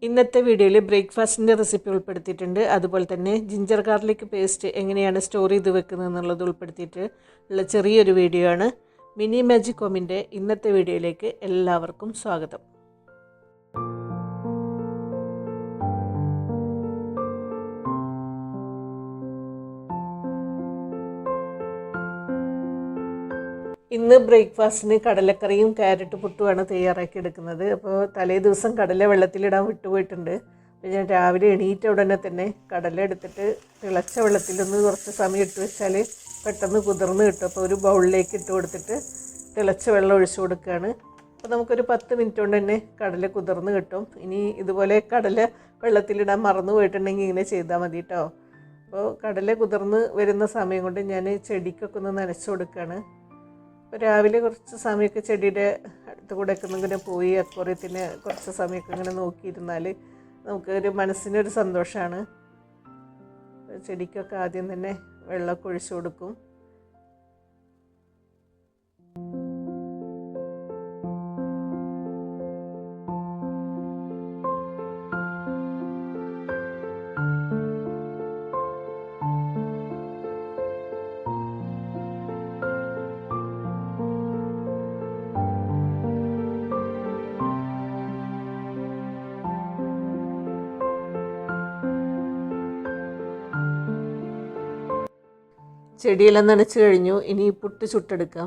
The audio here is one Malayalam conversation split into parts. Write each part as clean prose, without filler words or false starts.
ഇന്നത്തെ വീഡിയോയിൽ ബ്രേക്ക്ഫാസ്റ്റിൻ്റെ റെസിപ്പി ഉൾപ്പെടുത്തിയിട്ടുണ്ട്. അതുപോലെ തന്നെ ജിഞ്ചർ ഗാർലിക് പേസ്റ്റ് എങ്ങനെയാണ് സ്റ്റോർ ചെയ്ത് വെക്കുന്നത് എന്നുള്ളത് ഉൾപ്പെടുത്തിയിട്ട് ഉള്ള ചെറിയൊരു വീഡിയോ ആണ്. മിനി മാജിക് ഹോമിൻ്റെ ഇന്നത്തെ വീഡിയോയിലേക്ക് എല്ലാവർക്കും സ്വാഗതം. ഇന്ന് ബ്രേക്ക്ഫാസ്റ്റിന് കടലക്കറിയും ക്യാരറ്റ് പുട്ടുമാണ് തയ്യാറാക്കി എടുക്കുന്നത്. അപ്പോൾ തലേ ദിവസം കടല വെള്ളത്തിലിടാൻ വിട്ടുപോയിട്ടുണ്ട്. അപ്പോൾ ഞാൻ രാവിലെ എണീറ്റ ഉടനെ തന്നെ കടല എടുത്തിട്ട് തിളച്ച വെള്ളത്തിലൊന്ന് കുറച്ച് സമയം ഇട്ട് വെച്ചാൽ പെട്ടെന്ന് കുതിർന്ന് കിട്ടും. അപ്പോൾ ഒരു ബൗളിലേക്ക് ഇട്ട് കൊടുത്തിട്ട് തിളച്ച വെള്ളം ഒഴിച്ചു കൊടുക്കുകയാണ്. അപ്പോൾ നമുക്കൊരു 10 മിനിറ്റ് കൊണ്ട് തന്നെ കടല കുതിർന്ന് കിട്ടും. ഇനി ഇതുപോലെ കടല വെള്ളത്തിലിടാൻ മറന്നു പോയിട്ടുണ്ടെങ്കിൽ ഇങ്ങനെ ചെയ്താൽ മതി കേട്ടോ. അപ്പോൾ കടല കുതിർന്ന് വരുന്ന സമയം കൊണ്ട് ഞാൻ ചെടിക്കൊക്കെ ഒന്ന് നനച്ചു കൊടുക്കുകയാണ്. അപ്പോൾ രാവിലെ കുറച്ച് സമയമൊക്കെ ചെടിയുടെ അടുത്ത് കൂടെ ഒക്കെ ഇങ്ങനെ പോയി അക്വേറിയത്തിന് കുറച്ച് സമയമൊക്കെ ഇങ്ങനെ നോക്കിയിരുന്നാൽ നമുക്കൊരു മനസ്സിനൊരു സന്തോഷമാണ്. ചെടിക്കൊക്കെ ആദ്യം തന്നെ വെള്ളമൊക്കെ ഒഴിച്ചു കൊടുക്കും. ചെടിയെല്ലാം നനച്ച് കഴിഞ്ഞു. ഇനി പുട്ട് ചുട്ടെടുക്കാം.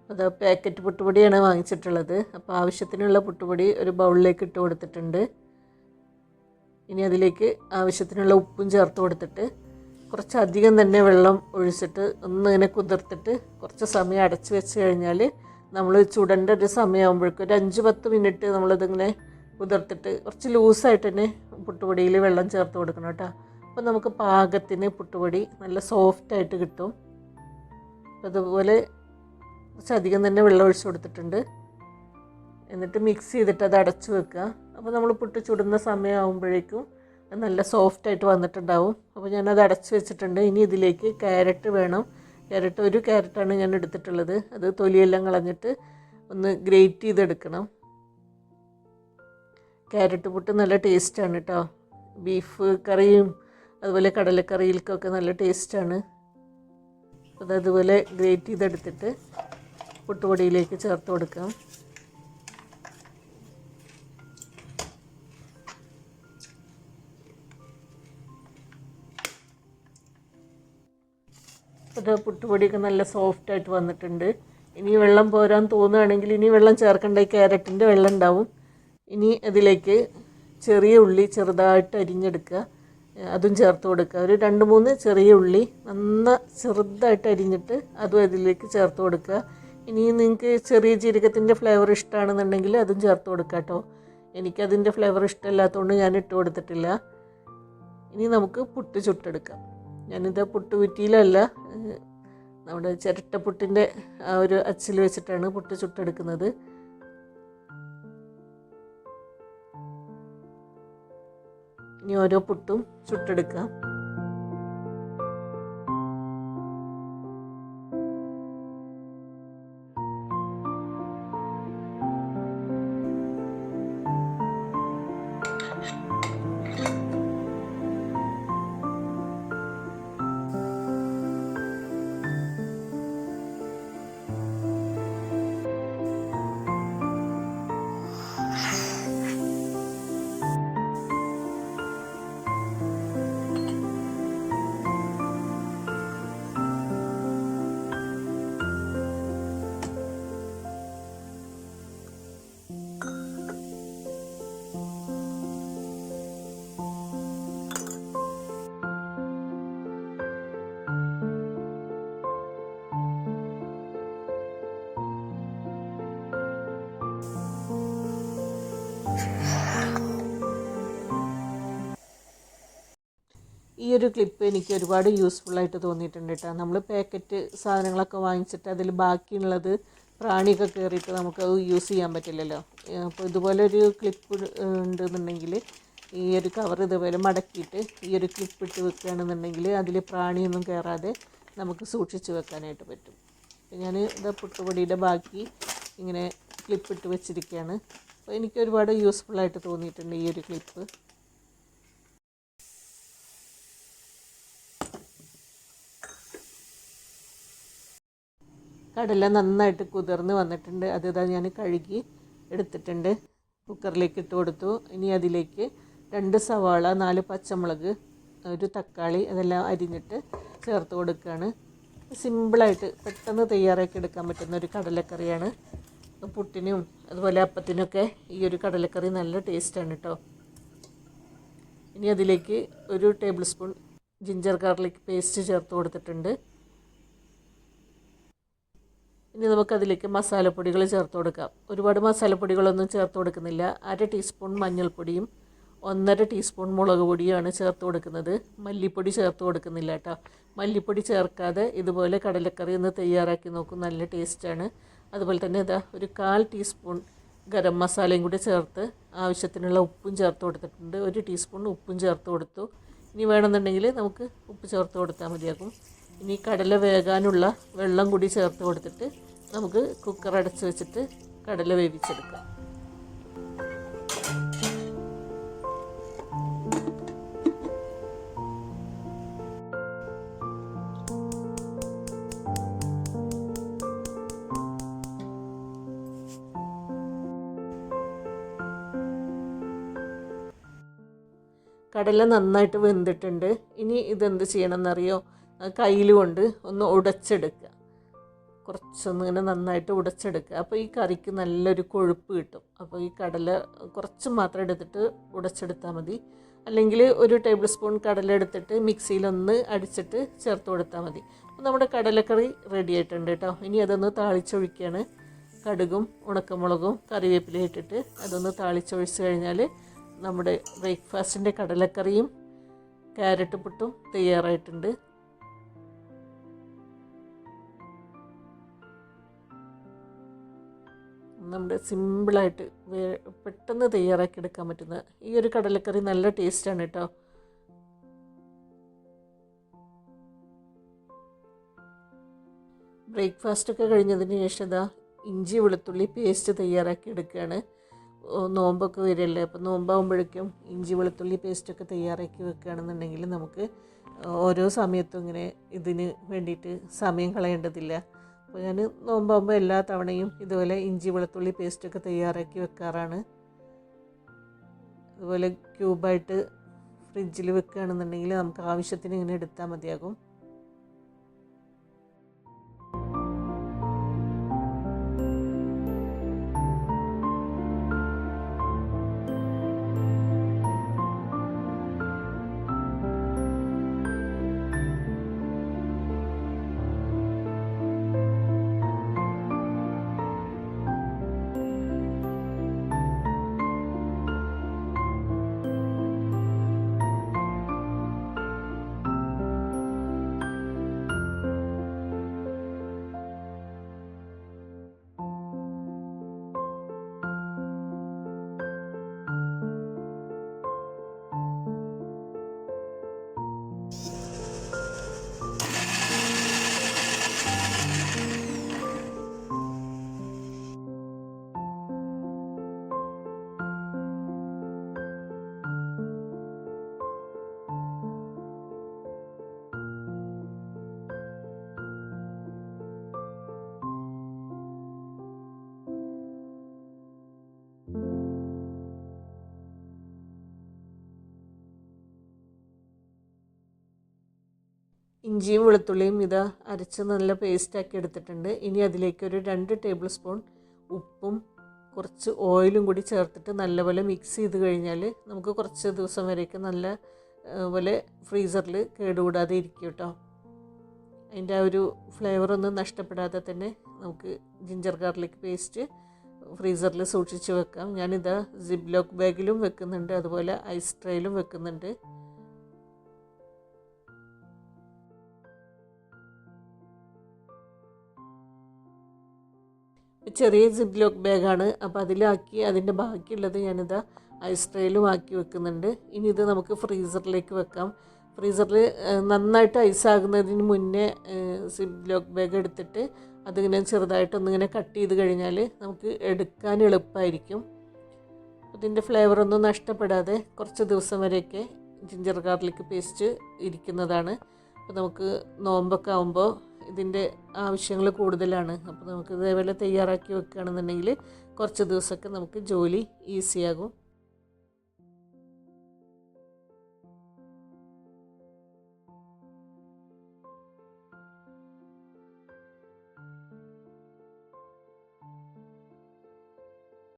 അത് പാക്കറ്റ് പുട്ടുപൊടിയാണ് വാങ്ങിച്ചിട്ടുള്ളത്. അപ്പോൾ ആവശ്യത്തിനുള്ള പുട്ടുപൊടി ഒരു ബൗളിലേക്ക് ഇട്ട് കൊടുത്തിട്ടുണ്ട്. ഇനി അതിലേക്ക് ആവശ്യത്തിനുള്ള ഉപ്പും ചേർത്ത് കൊടുത്തിട്ട് കുറച്ചധികം തന്നെ വെള്ളം ഒഴിച്ചിട്ട് ഒന്നിങ്ങനെ കുതിർത്തിട്ട് കുറച്ച് സമയം അടച്ച് വെച്ച് കഴിഞ്ഞാൽ നമ്മൾ ചുടേണ്ട ഒരു സമയമാകുമ്പോഴേക്കും ഒരു 5-10 മിനിറ്റ് നമ്മളിതിങ്ങനെ കുതിർത്തിട്ട് കുറച്ച് ലൂസായിട്ട് തന്നെ പുട്ടുപൊടിയിൽ വെള്ളം ചേർത്ത് കൊടുക്കണം കേട്ടോ. അപ്പോൾ നമുക്ക് പാകത്തിന് പുട്ടുപൊടി നല്ല സോഫ്റ്റായിട്ട് കിട്ടും. അതുപോലെ കുറച്ചധികം തന്നെ വെള്ളം ഒഴിച്ച് കൊടുത്തിട്ടുണ്ട്. എന്നിട്ട് മിക്സ് ചെയ്തിട്ട് അത് അടച്ചു വെക്കുക. അപ്പോൾ നമ്മൾ പുട്ട് ചുടുന്ന സമയമാകുമ്പോഴേക്കും നല്ല സോഫ്റ്റായിട്ട് വന്നിട്ടുണ്ടാവും. അപ്പോൾ ഞാനത് അടച്ചു വെച്ചിട്ടുണ്ട്. ഇനി ഇതിലേക്ക് ക്യാരറ്റ് വേണം. ഒരു ക്യാരറ്റാണ് ഞാൻ എടുത്തിട്ടുള്ളത്. അത് തൊലിയെല്ലാം കളഞ്ഞിട്ട് ഒന്ന് ഗ്രേറ്റ് ചെയ്തെടുക്കണം. ക്യാരറ്റ് പുട്ട് നല്ല ടേസ്റ്റാണ് കേട്ടോ. ബീഫ് കറിയും അതുപോലെ കടലക്കറിയിൽക്കൊക്കെ നല്ല ടേസ്റ്റാണ്. അതുപോലെ ഗ്രേറ്റ് ചെയ്തെടുത്തിട്ട് പുട്ടുപൊടിയിലേക്ക് ചേർത്ത് കൊടുക്കാം. അത് പുട്ടുപൊടിയൊക്കെ നല്ല സോഫ്റ്റായിട്ട് വന്നിട്ടുണ്ട്. ഇനി വെള്ളം പോരാൻ തോന്നുകയാണെങ്കിൽ ഇനി വെള്ളം ചേർക്കേണ്ട. ഈ ക്യാരറ്റിൻ്റെ വെള്ളം ഉണ്ടാവും. ഇനി അതിലേക്ക് ചെറിയ ഉള്ളി ചെറുതായിട്ട് അരിഞ്ഞെടുക്കുക. അതും ചേർത്ത് കൊടുക്കുക. ഒരു 2-3 ചെറിയ ഉള്ളി ചെറുതായിട്ട് അരിഞ്ഞിട്ട് അതും അതിലേക്ക് ചേർത്ത് കൊടുക്കുക. ഇനി നിങ്ങൾക്ക് ചെറിയ ജീരകത്തിൻ്റെ ഫ്ലേവർ ഇഷ്ടമാണെന്നുണ്ടെങ്കിൽ അതും ചേർത്ത് കൊടുക്കുക കേട്ടോ. എനിക്കതിൻ്റെ ഫ്ലേവർ ഇഷ്ടമില്ലാത്തതുകൊണ്ട് ഞാൻ ഇട്ട് കൊടുത്തിട്ടില്ല. ഇനി നമുക്ക് പുട്ട് ചുട്ടെടുക്കാം. ഞാനിത് പുട്ട് കുറ്റിയിലല്ല, നമ്മുടെ ചിരട്ടപ്പുട്ടിൻ്റെ ആ ഒരു അച്ചിൽ വെച്ചിട്ടാണ് പുട്ട് ചുട്ടെടുക്കുന്നത്. ഇനി ഓരോ പുട്ടും ചുട്ടെടുക്കാം. ഈ ഒരു ക്ലിപ്പ് എനിക്ക് ഒരുപാട് യൂസ്ഫുള്ളായിട്ട് തോന്നിയിട്ടുണ്ട് കേട്ടോ. നമ്മൾ പാക്കറ്റ് സാധനങ്ങളൊക്കെ വാങ്ങിച്ചിട്ട് അതിൽ ബാക്കിയുള്ളത് പ്രാണിയൊക്കെ കയറിയിട്ട് നമുക്കത് യൂസ് ചെയ്യാൻ പറ്റില്ലല്ലോ. അപ്പോൾ ഇതുപോലെ ഒരു ക്ലിപ്പ് ഉണ്ടെന്നുണ്ടെങ്കിൽ ഈ ഒരു കവർ ഇതുപോലെ മടക്കിയിട്ട് ഈ ഒരു ക്ലിപ്പ് ഇട്ട് വെക്കുകയാണെന്നുണ്ടെങ്കിൽ അതിൽ പ്രാണിയൊന്നും കയറാതെ നമുക്ക് സൂക്ഷിച്ച് വെക്കാനായിട്ട് പറ്റും. ഞാൻ ഇത് പുട്ടുപൊടിയുടെ ബാക്കി ഇങ്ങനെ ക്ലിപ്പിട്ട് വെച്ചിരിക്കുകയാണ്. അപ്പോൾ എനിക്ക് ഒരുപാട് യൂസ്ഫുള്ളായിട്ട് തോന്നിയിട്ടുണ്ട് ഈ ഒരു ക്ലിപ്പ്. കടല നന്നായിട്ട് കുതിർന്ന് വന്നിട്ടുണ്ട്. അത് ഇതാ ഞാൻ കഴുകി എടുത്തിട്ടുണ്ട്. കുക്കറിലേക്ക് ഇട്ട് കൊടുത്തു. ഇനി അതിലേക്ക് 2 സവാള, 4 പച്ചമുളക്, ഒരു തക്കാളി അതെല്ലാം അരിഞ്ഞിട്ട് ചേർത്ത് കൊടുക്കുകയാണ്. സിമ്പിളായിട്ട് പെട്ടെന്ന് തയ്യാറാക്കി എടുക്കാൻ പറ്റുന്ന ഒരു കടലക്കറിയാണ്. പുട്ടിനും അതുപോലെ അപ്പത്തിനൊക്കെ ഈ ഒരു കടലക്കറി നല്ല ടേസ്റ്റാണ് കേട്ടോ. ഇനി അതിലേക്ക് 1 table spoon ginger garlic paste ചേർത്ത് കൊടുത്തിട്ടുണ്ട്. ഇനി നമുക്കതിലേക്ക് മസാലപ്പൊടികൾ ചേർത്ത് കൊടുക്കാം. ഒരുപാട് മസാലപ്പൊടികളൊന്നും ചേർത്ത് കൊടുക്കുന്നില്ല. 1/2 ടീസ്പൂൺ മഞ്ഞൾപ്പൊടിയും 1/2 ടീസ്പൂൺ മുളക് പൊടിയുമാണ് ചേർത്ത് കൊടുക്കുന്നത്. മല്ലിപ്പൊടി ചേർത്ത് കൊടുക്കുന്നില്ല കേട്ടോ. മല്ലിപ്പൊടി ചേർക്കാതെ ഇതുപോലെ കടലക്കറി ഒന്ന് തയ്യാറാക്കി നോക്കും, നല്ല ടേസ്റ്റാണ്. അതുപോലെ തന്നെ ഇതാ ഒരു 1/4 ടീസ്പൂൺ ഗരം മസാലയും കൂടി ചേർത്ത് ആവശ്യത്തിനുള്ള ഉപ്പും ചേർത്ത് കൊടുത്തിട്ടുണ്ട്. 1 ടീസ്പൂൺ ഉപ്പും ചേർത്ത് കൊടുത്തു. ഇനി വേണമെന്നുണ്ടെങ്കിൽ നമുക്ക് ഉപ്പ് ചേർത്ത് കൊടുത്താൽ മതിയാകും. ഇനി കടല വേകാനുള്ള വെള്ളം കൂടി ചേർത്ത് കൊടുത്തിട്ട് നമുക്ക് കുക്കർ അടച്ച് വെച്ചിട്ട് കടല വേവിച്ചെടുക്കാം. കടല നന്നായിട്ട് വെന്തിട്ടുണ്ട്. ഇനി ഇതെന്ത് ചെയ്യണമെന്നറിയോ? കയ്യിൽ കൊണ്ട് ഒന്ന് ഉടച്ചെടുക്കുക. കുറച്ചൊന്നിങ്ങനെ നന്നായിട്ട് ഉടച്ചെടുക്കുക. അപ്പോൾ ഈ കറിക്ക് നല്ലൊരു കൊഴുപ്പ് കിട്ടും. അപ്പോൾ ഈ കടല കുറച്ച് മാത്രം എടുത്തിട്ട് ഉടച്ചെടുത്താൽ മതി. അല്ലെങ്കിൽ 1 ടേബിൾ സ്പൂൺ കടല എടുത്തിട്ട് മിക്സിയിലൊന്ന് അടിച്ചിട്ട് ചേർത്ത് കൊടുത്താൽ മതി. അപ്പോൾ നമ്മുടെ കടലക്കറി റെഡി ആയിട്ടുണ്ട് കേട്ടോ. ഇനി അതൊന്ന് താളിച്ചൊഴിക്കുകയാണ്. കടുകും ഉണക്കമുളകും കറിവേപ്പിലയും ഇട്ടിട്ട് അതൊന്ന് താളിച്ചൊഴിച്ച് കഴിഞ്ഞാൽ നമ്മുടെ ബ്രേക്ക്ഫാസ്റ്റിൻ്റെ കടലക്കറിയും ക്യാരറ്റ് പുട്ടും തയ്യാറായിട്ടുണ്ട്. നമ്മുടെ സിമ്പിളായിട്ട് പെട്ടെന്ന് തയ്യാറാക്കി എടുക്കാൻ പറ്റുന്ന ഈ ഒരു കടലക്കറി നല്ല ടേസ്റ്റാണ് കേട്ടോ. ബ്രേക്ക്ഫാസ്റ്റൊക്കെ കഴിഞ്ഞതിന് ശേഷം ഇതാ ഇഞ്ചി വെളുത്തുള്ളി പേസ്റ്റ് തയ്യാറാക്കി എടുക്കുകയാണ്. നോമ്പൊക്കെ വരില്ലേ, അപ്പോൾ നോമ്പാകുമ്പോഴേക്കും ഇഞ്ചി വെളുത്തുള്ളി പേസ്റ്റൊക്കെ തയ്യാറാക്കി വെക്കുകയാണെന്നുണ്ടെങ്കിൽ നമുക്ക് ഓരോ സമയത്തും ഇങ്ങനെ ഇതിന് വേണ്ടിയിട്ട് സമയം കളയേണ്ടതില്ല. അപ്പോൾ ഞാൻ നോമ്പാകുമ്പോൾ എല്ലാ തവണയും ഇതുപോലെ ഇഞ്ചി വെളുത്തുള്ളി പേസ്റ്റൊക്കെ തയ്യാറാക്കി വെക്കാറാണ്. അതുപോലെ ക്യൂബായിട്ട് ഫ്രിഡ്ജിൽ വെക്കുകയാണെന്നുണ്ടെങ്കിൽ നമുക്ക് ആവശ്യത്തിന് ഇങ്ങനെ എടുത്താൽ മതിയാകും. ഇഞ്ചിയും വെളുത്തുള്ളിയും ഇതാ അരച്ച് നല്ല പേസ്റ്റാക്കി എടുത്തിട്ടുണ്ട്. ഇനി അതിലേക്ക് ഒരു 2 ടേബിൾ സ്പൂൺ ഉപ്പും കുറച്ച് ഓയിലും കൂടി ചേർത്തിട്ട് നല്ലപോലെ മിക്സ് ചെയ്ത് കഴിഞ്ഞാൽ നമുക്ക് കുറച്ച് ദിവസം വരെയൊക്കെ നല്ല പോലെ ഫ്രീസറിൽ കേടുകൂടാതെ ഇരിക്കും കേട്ടോ. അതിൻ്റെ ആ ഒരു ഫ്ലേവറൊന്നും നഷ്ടപ്പെടാതെ തന്നെ നമുക്ക് ജിഞ്ചർ ഗാർലിക് പേസ്റ്റ് ഫ്രീസറിൽ സൂക്ഷിച്ച് വെക്കാം. ഞാനിതാ സിപ്ലോക്ക് ബാഗിലും വെക്കുന്നുണ്ട്, അതുപോലെ ഐസ് ട്രേയിലും വെക്കുന്നുണ്ട്. ചെറിയ സിപ്ലോക്ക് ബാഗാണ്, അപ്പോൾ അതിലാക്കി അതിൻ്റെ ബാക്കിയുള്ളത് ഞാനിതാ ഐസ് ട്രേയിലും ആക്കി വെക്കുന്നുണ്ട്. ഇനി ഇത് നമുക്ക് ഫ്രീസറിലേക്ക് വെക്കാം. ഫ്രീസറിൽ നന്നായിട്ട് ഐസാകുന്നതിന് മുന്നേ സിപ്ലോക്ക് ബാഗ് എടുത്തിട്ട് അതിങ്ങനെ ചെറുതായിട്ടൊന്നിങ്ങനെ കട്ട് ചെയ്ത് കഴിഞ്ഞാൽ നമുക്ക് എടുക്കാൻ എളുപ്പമായിരിക്കും. ഇതിൻ്റെ ഫ്ലേവറൊന്നും നഷ്ടപ്പെടാതെ കുറച്ച് ദിവസം വരെയൊക്കെ ജിഞ്ചർ ഗാർലിക് പേസ്റ്റ് ഇരിക്കുന്നതാണ്. അപ്പോൾ നമുക്ക് നോമ്പൊക്കെ ആകുമ്പോൾ ഇതിൻ്റെ ആവശ്യങ്ങൾ കൂടുതലാണ്. അപ്പോൾ നമുക്ക് ഇതേപോലെ തയ്യാറാക്കി വെക്കുകയാണെന്നുണ്ടെങ്കിൽ കുറച്ച് ദിവസമൊക്കെ നമുക്ക് ജോലി ഈസിയാകും.